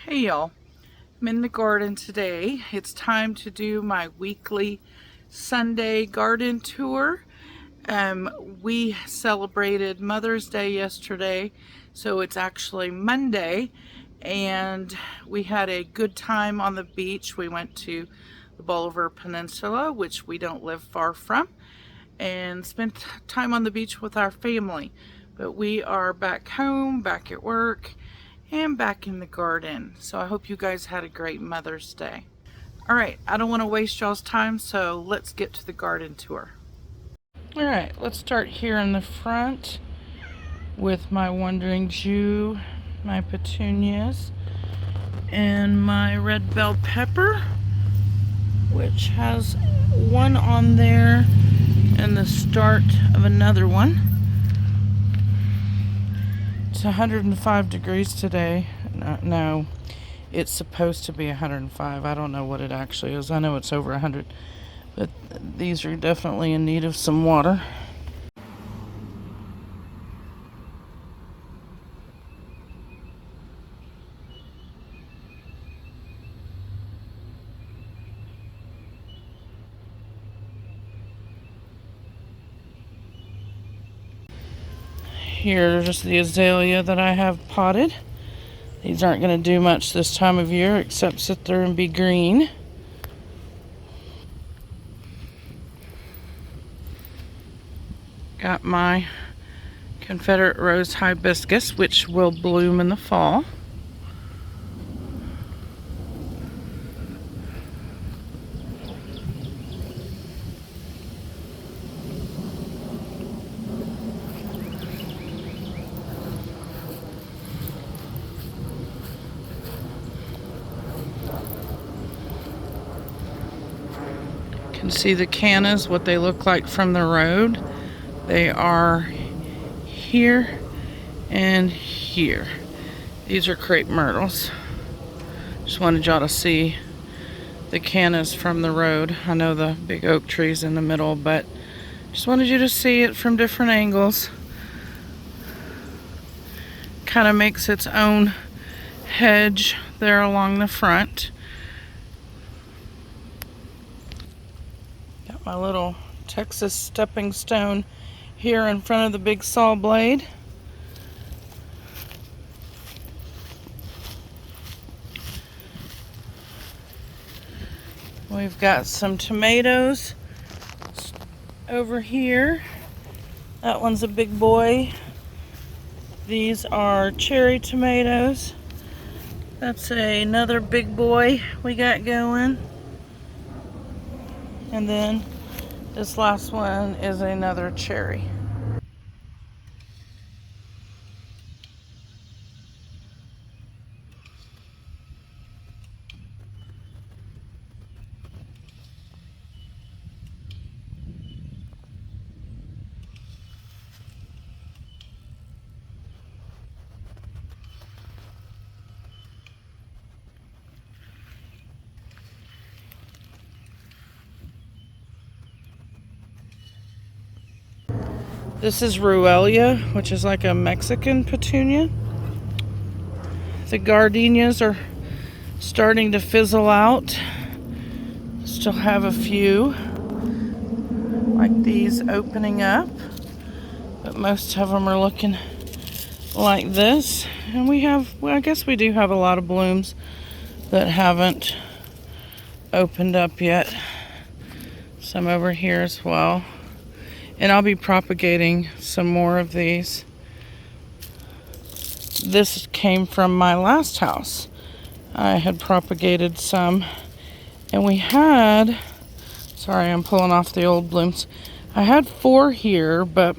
Hey y'all, I'm in the garden today. It's time to do my weekly Sunday garden tour. We celebrated Mother's Day yesterday, so it's actually Monday, and we had a good time on the beach. We went to the Bolivar Peninsula, which we don't live far from, and spent time on the beach with our family. But we are back home, back at work, and back in the garden. So I hope you guys had a great Mother's Day. All right, I don't want to waste y'all's time, so let's get to the garden tour. All right, let's start here in the front with my Wandering Jew, my petunias, and my red bell pepper, which has one on there and the start of another one. It's 105 degrees today. No, it's supposed to be 105. I don't know what it actually is. I know it's over 100, but these are definitely in need of some water. Here's the azalea that I have potted. These aren't going to do much this time of year except sit there and be green. Got my Confederate rose hibiscus, which will bloom in the fall. You can see the cannas, what they look like from the road. They are here and here. These are crepe myrtles. Just wanted y'all to see the cannas from the road. I know the big oak trees in the middle, but just wanted you to see it from different angles. Kind of makes its own hedge there along the front. Got my little Texas stepping stone here in front of the big saw blade. We've got some tomatoes over here. That one's a big boy. These are cherry tomatoes. That's another big boy we got going. And then this last one is another cherry. This is Ruelia, which is like a Mexican petunia. The gardenias are starting to fizzle out. Still have a few, like these opening up, but most of them are looking like this. And we have, well, I guess we do have a lot of blooms that haven't opened up yet. Some over here as well. And I'll be propagating some more of these. This came from my last house. I had propagated some, and we had, sorry, I'm pulling off the old blooms. I had 4 here, but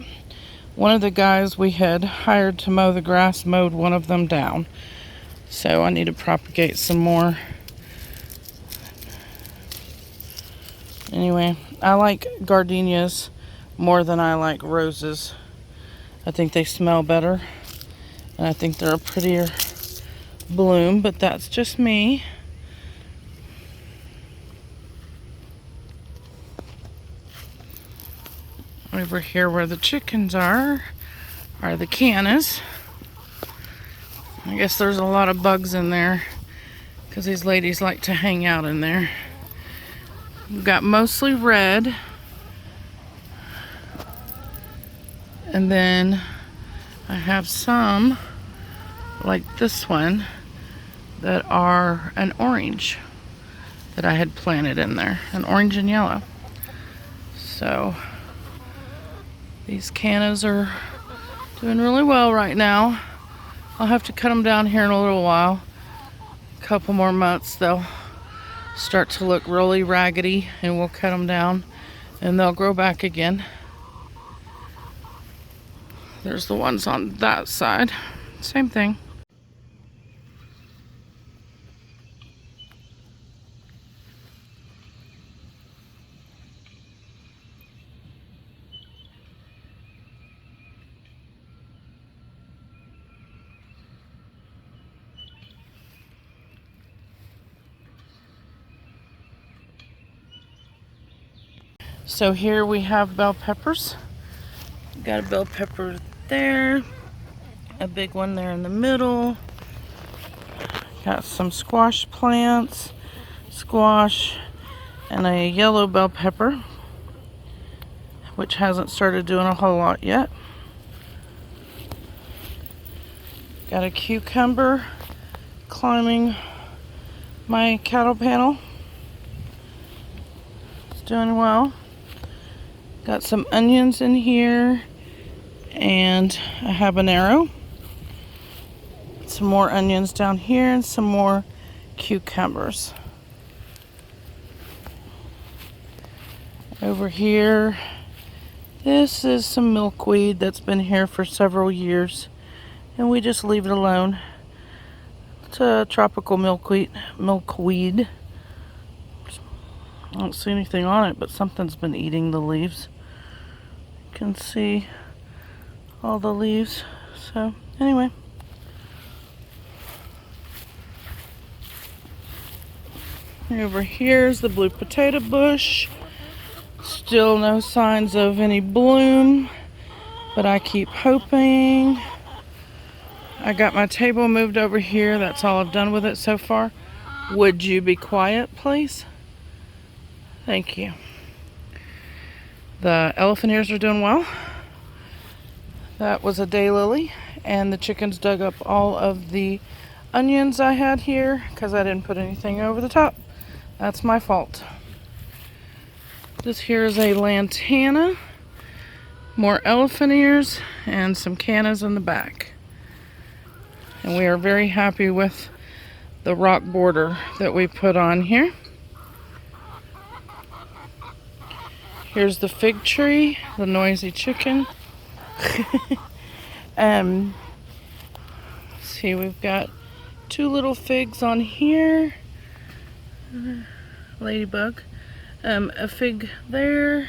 one of the guys we had hired to mow the grass mowed one of them down. So I need to propagate some more. Anyway, I like gardenias more than I like roses. I think they smell better, and I think they're a prettier bloom, but that's just me. Over here where the chickens are the cannas. I guess there's a lot of bugs in there. because these ladies like to hang out in there. We've got mostly red. And then I have some, like this one, that are an orange that I had planted in there, an orange and yellow. So these cannas are doing really well right now. I'll have to cut them down here in a little while. A couple more months, they'll start to look really raggedy, and we'll cut them down and they'll grow back again. There's the ones on that side. Same thing. So here we have bell peppers. Got a bell pepper there, a big one there in the middle. Got some squash plants, squash, and a yellow bell pepper, which hasn't started doing a whole lot yet. Got a cucumber climbing my cattle panel. It's doing well. Got some onions in here and a habanero. Some more onions down here and some more cucumbers. Over here, this is some milkweed that's been here for several years, and we just leave it alone. It's a tropical milkweed. I don't see anything on it, but something's been eating the leaves. You can see all the leaves. So anyway, over here's the blue potato bush. Still no signs of any bloom, but I keep hoping. I got my table moved over here. That's all I've done with it so far. Would you be quiet, please? Thank you. The elephant ears are doing well. That was a daylily, and the chickens dug up all of the onions I had here because I didn't put anything over the top. That's my fault. This here is a lantana, more elephant ears, and some cannas in the back. And we are very happy with the rock border that we put on here. Here's the fig tree, the noisy chicken. Let's see, we've got 2 little figs on here. Ladybug. A fig there.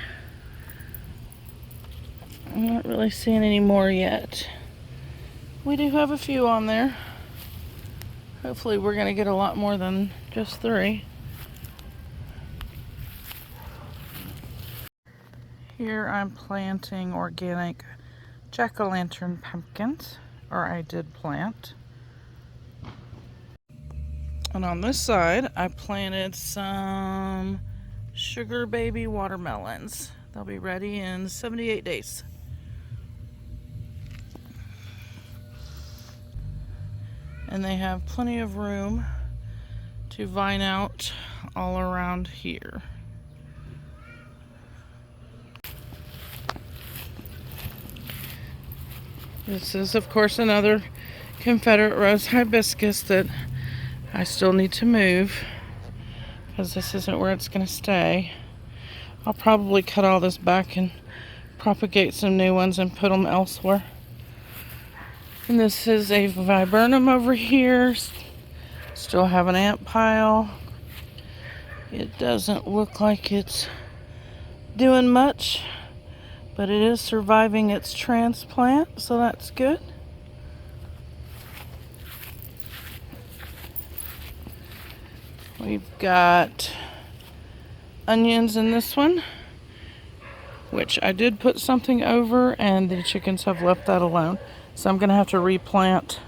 I'm not really seeing any more yet. We do have a few on there. Hopefully we're going to get a lot more than just 3. Here I'm planting organic jack-o'-lantern pumpkins, or I did plant. And on this side I planted some sugar baby watermelons. They'll be ready in 78 days. And they have plenty of room to vine out all around here. This is, of course, another Confederate rose hibiscus that I still need to move because this isn't where it's going to stay. I'll probably cut all this back and propagate some new ones and put them elsewhere. And this is a viburnum over here. Still have an ant pile. It doesn't look like it's doing much, but it is surviving its transplant, so that's good. We've got onions in this one, which I did put something over, and the chickens have left that alone. So I'm going to have to replant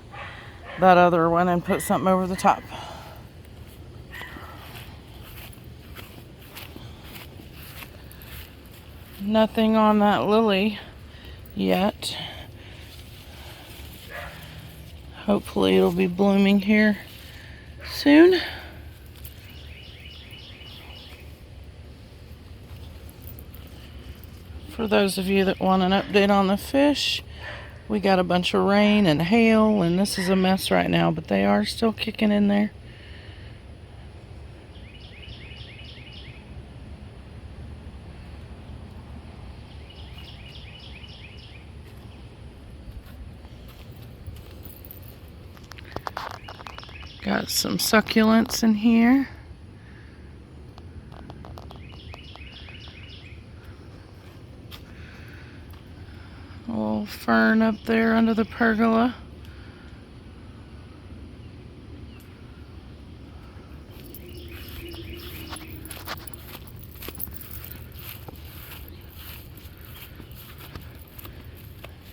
that other one and put something over the top. Nothing on that lily yet. Hopefully it'll be blooming here soon. For those of you that want an update on the fish, we got a bunch of rain and hail, and this is a mess right now, but they are still kicking in there. Got some succulents in here. A little fern up there under the pergola.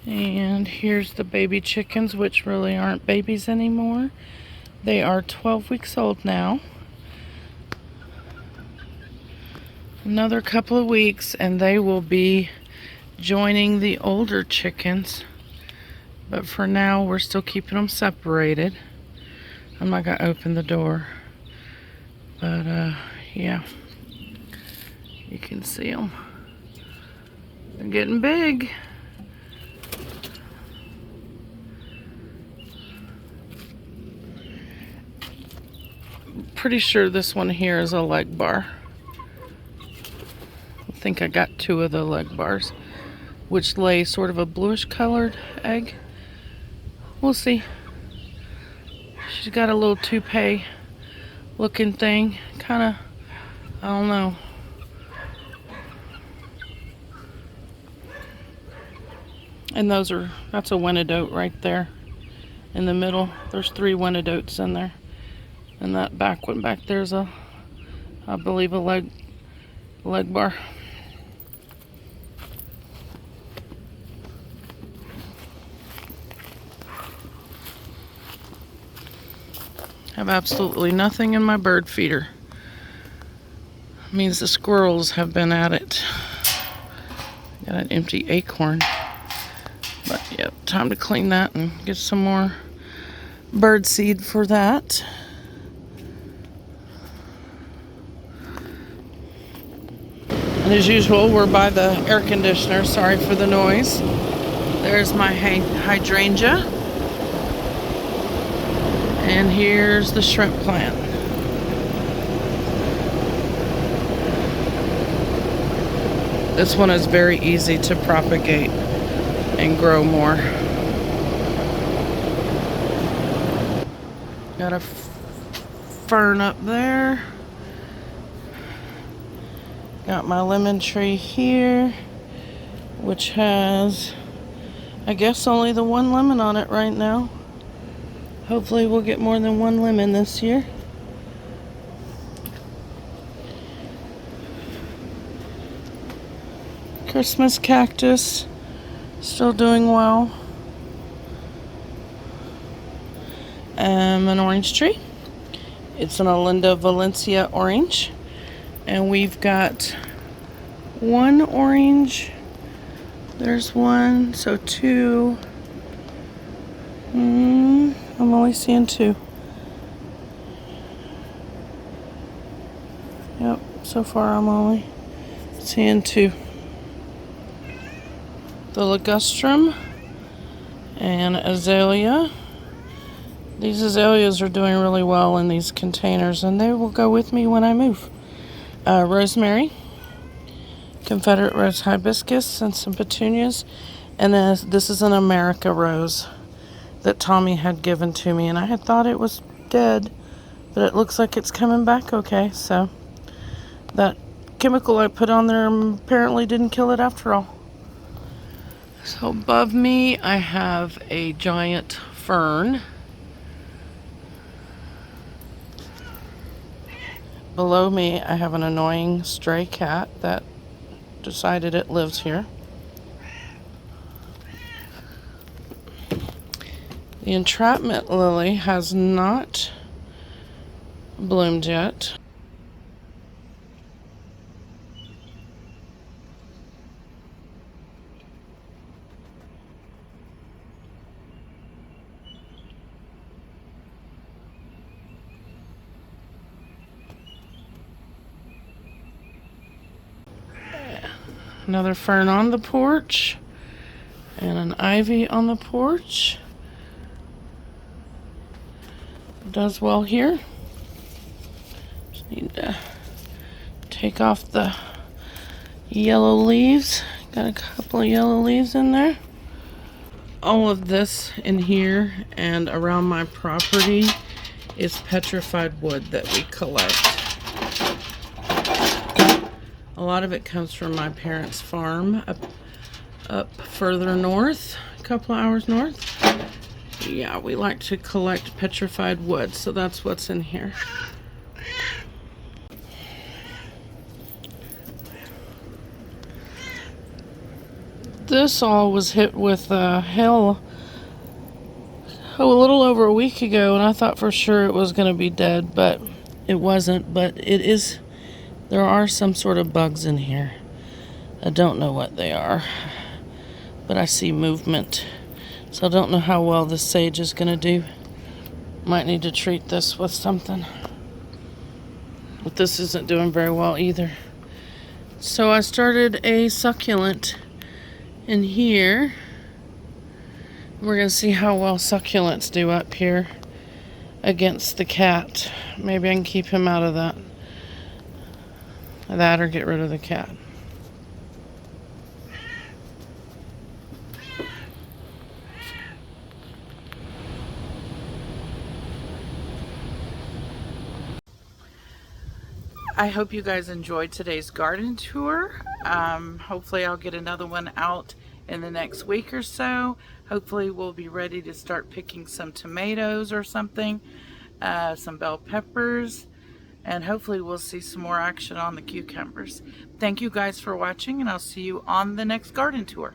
And here's the baby chickens, which really aren't babies anymore. They are 12 weeks old now. Another couple of weeks and they will be joining the older chickens. But for now, we're still keeping them separated. I'm not gonna open the door. But yeah, you can see them. They're getting big. Pretty sure this one here is a leg bar. I think I got 2 of the leg bars, which lay sort of a bluish colored egg. We'll see. She's got a little toupee looking thing. Kind of, I don't know. And that's a Winadote right there in the middle. There's 3 Winadotes in there. And that back one back there's I believe a leg bar. Have absolutely nothing in my bird feeder. Means the squirrels have been at it. Got an empty acorn. But yep, time to clean that and get some more bird seed for that. And as usual, we're by the air conditioner. Sorry for the noise. There's my hydrangea. And here's the shrimp plant. This one is very easy to propagate and grow more. Got a fern up there. Got my lemon tree here, which has, I guess, only the 1 lemon on it right now. Hopefully we'll get more than 1 lemon this year. Christmas cactus, still doing well. An orange tree. It's an Olinda Valencia orange. And we've got 1 orange. There's 1, so 2. I'm only seeing 2. Yep, so far I'm only seeing 2. The ligustrum and azalea. These azaleas are doing really well in these containers, and they will go with me when I move. Rosemary, Confederate rose hibiscus, and some petunias. And then this is an America rose that Tommy had given to me, and I had thought it was dead, but it looks like it's coming back okay. So that chemical I put on there apparently didn't kill it after all. So above me I have a giant fern. Below me, I have an annoying stray cat that decided it lives here. The entrapment lily has not bloomed yet. Another fern on the porch. And an ivy on the porch. Does well here. Just need to take off the yellow leaves. Got a couple of yellow leaves in there. All of this in here and around my property is petrified wood that we collect. A lot of it comes from my parents' farm up further north, a couple hours north. Yeah, we like to collect petrified wood, so that's what's in here. This all was hit with hail a little over a week ago, and I thought for sure it was going to be dead, but it wasn't. But it is, there are some sort of bugs in here. I don't know what they are, but I see movement. So I don't know how well this sage is going to do. Might need to treat this with something. But this isn't doing very well either. So I started a succulent in here. We're going to see how well succulents do up here against the cat. Maybe I can keep him out of that. That or get rid of the cat. I hope you guys enjoyed today's garden tour. Hopefully I'll get another one out in the next week or so. Hopefully we'll be ready to start picking some tomatoes or something, some bell peppers, and hopefully we'll see some more action on the cucumbers. Thank you guys for watching, and I'll see you on the next garden tour.